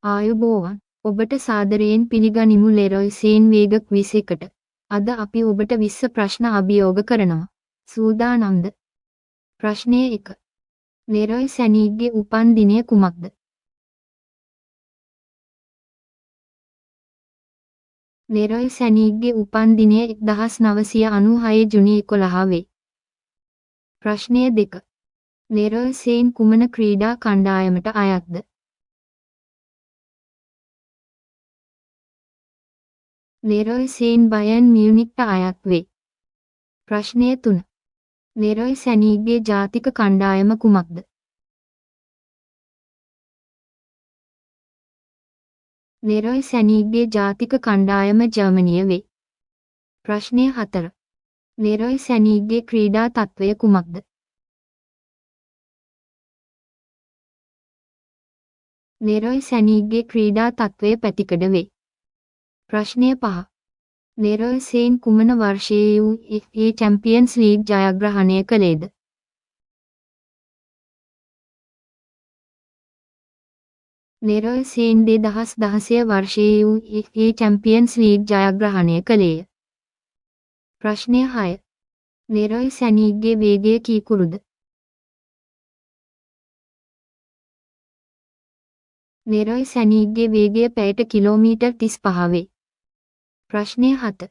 ආයුබෝවන්. ඔබට සාදරයෙන් පිළිගනිමු ලෙරොයි සේන් වේග ක්විස් එකට. අද අපි ඔබට 20 ප්‍රශ්න අභියෝග කරනවා. සූදානම්ද? ප්‍රශ්නය 1. ලෙරොයි සැනීගේ උපන් දිනය කුමක්ද? ලෙරොයි සැනීගේ උපන් දිනය 1996 ජුනි 11 වේ. ප්‍රශ්නය 2. ලෙරොයි සේන් කුමන ක්‍රීඩා කණ්ඩායමට අයත්ද? ලෙරොයි සේන් බයර්න් මියුනික්ට අයත් වේ. ප්‍රශ්නය 3. ලෙරොයි සැනීගේ ජාතික කණ්ඩායම කුමක්ද? ලෙරොයි සැනීගේ ජාතික කණ්ඩායම ජර්මනිය වේ. ප්‍රශ්නය 4. ලෙරොයි සැනීගේ ක්‍රීඩා තත්ත්වය කුමක්ද? ලෙරොයි සැනීගේ ක්‍රීඩා තත්ත්වය පැතිකඩ වේ. ප්‍රශ්නය 5. ලෙරොයි සේන් කුමන වර්ෂයේ UEFA චැම්පියන්ස් ලීග් ජයග්‍රහණය කළේද? ලෙරොයි සේන් 2016 වර්ෂයේ UEFA චැම්පියන්ස් ලීග් ජයග්‍රහණය කළේය. ප්‍රශ්නය 6. ලෙරොයි සැනීගේ වේගය කීකුරුද? ලෙරොයි සැනීගේ වේගය පැයට කිලෝමීටර් 35 වේ. ප්‍රශ්නය 7.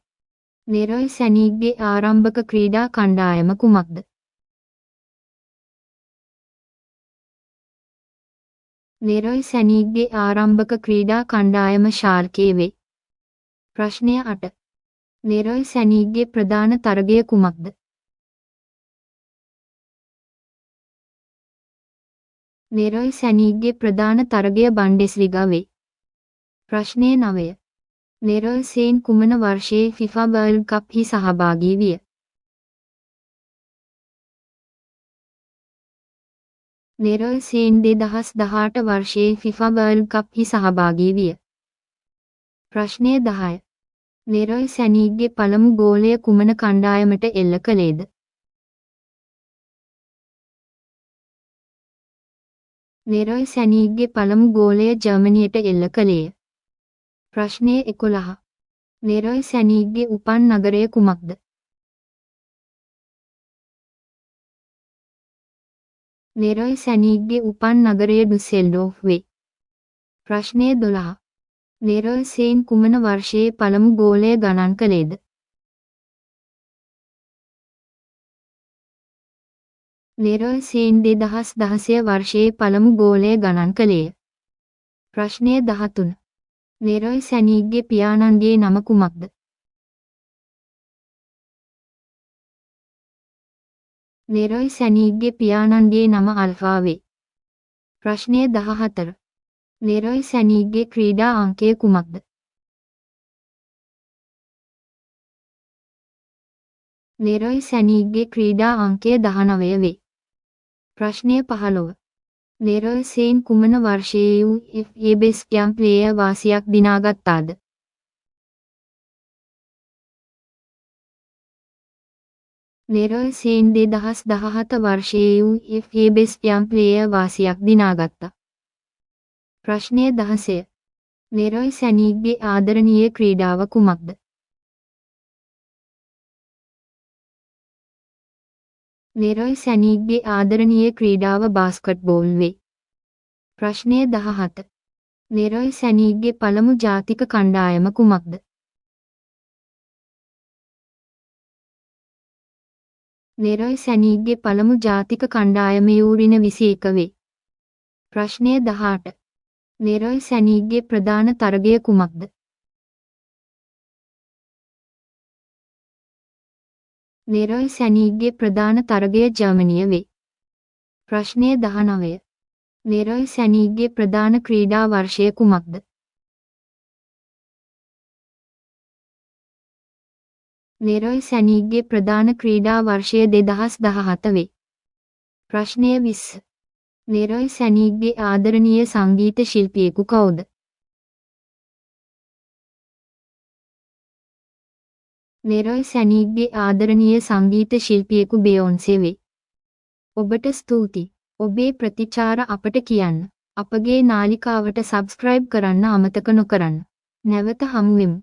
ලෙරොයි සැනීගේ ආරම්භක ක්‍රීඩා කණ්ඩායම කුමක්ද? ලෙරොයි සැනීගේ ආරම්භක ක්‍රීඩා කණ්ඩායම ශාල්කේ වේ. ප්‍රශ්නය 8. ලෙරොයි සැනීගේ ප්‍රධාන තරගය කුමක්ද? ලෙරොයි සැනීගේ ප්‍රධාන තරගය බන්ඩෙස්ලිගා වේ. ප්‍රශ්නය 9. ලෙරොයි සේන් කුමන වර්ෂයේ FIFA වර්ල්ඩ් කප් හි සහභාගී විය? ලෙරොයි සේන් 2018 වර්ෂයේ FIFA වර්ල්ඩ් කප් හි සහභාගී විය. ප්‍රශ්නය 10. ලෙරොයි සැනීගේ පළමු ගෝලය කුමන කණ්ඩායමට එල්ල කළේද? ලෙරොයි සැනීගේ පළමු ගෝලය ජර්මනියට එල්ල කළේය. ප්‍රශ්නය 11. ලෙරොයි සැනීගේ උපන් නගරය කුමක්ද? ලෙරොයි සැනීගේ උපන් නගරය ඩුසෙල්ඩෝෆ් වේ. ප්‍රශ්නය 12. ලෙරොයි සේන් කුමන වර්ෂයේ පළමු ගෝලය ගණන් කළේද? ලෙරොයි සේන් 2016 වර්ෂයේ පළමු ගෝලය ගණන් කළේය. ප්‍රශ්නය 13. ලෙරොයි සැනීගේ පියාණන්ගේ නම කුමක්ද? ලෙරොයි සැනීගේ පියාණන්ගේ නම අල්ෆා වේ. ප්‍රශ්නය 14. ලෙරොයි සැනීගේ ක්‍රීඩා අංකය කුමක්ද? ලෙරොයි සැනීගේ ක්‍රීඩා අංකය 19 වේ. ප්‍රශ්නය 15. ලෙරොයි සේන් කුමන වර්ෂයේ UEFA බෙස්ට් යං ප්ලේයර් වාසියක් දිනාගත්තාද? ලෙරොයි සේන් 2017 වර්ෂයේ UEFA බෙස්ට් යං ප්ලේයර් වාසියක් දිනාගත්තා. ප්‍රශ්නය 16. ලෙරොයි සැනීගේ ආදරණීය ක්‍රීඩාව කුමක්ද? ලෙරොයි සැනීගේ ආදරණීය ක්‍රීඩාව බාස්කට්බෝල් වේ. ප්‍රශ්නය 17. ලෙරොයි සැනීගේ පළමු ජාතික කණ්ඩායම කුමක්ද? ලෙරොයි සැනීගේ පළමු ජාතික කණ්ඩායම යූරින 21 වේ. ප්‍රශ්නය 18. ලෙරොයි සැනීගේ ප්‍රධාන තරගය කුමක්ද? ලෙරොයි සැනීගේ ප්‍රධාන තරගය ජර්මනිය වේ. ප්‍රශ්නය 19. ලෙරොයි සැනීගේ ප්‍රධාන ක්‍රීඩා වර්ෂය කුමක්ද? ලෙරොයි සැනීගේ ප්‍රධාන ක්‍රීඩා වර්ෂය 2017 වේ. ප්‍රශ්නය 20. ලෙරොයි සැනීගේ ආදරණීය සංගීත ශිල්පියෙකු කවුද? ලෙරොයි සැනීගේ ආදරණීය සංගීත ශිල්පියෙකු බියොන්සේ වේ. ඔබට ස්තුතියි. ඔබේ ප්‍රතිචාර අපට කියන්න. අපගේ නාලිකාවට සබ්ස්ක්‍රයිබ් කරන්න අමතක නොකරන්න. නැවත හමුවෙමු.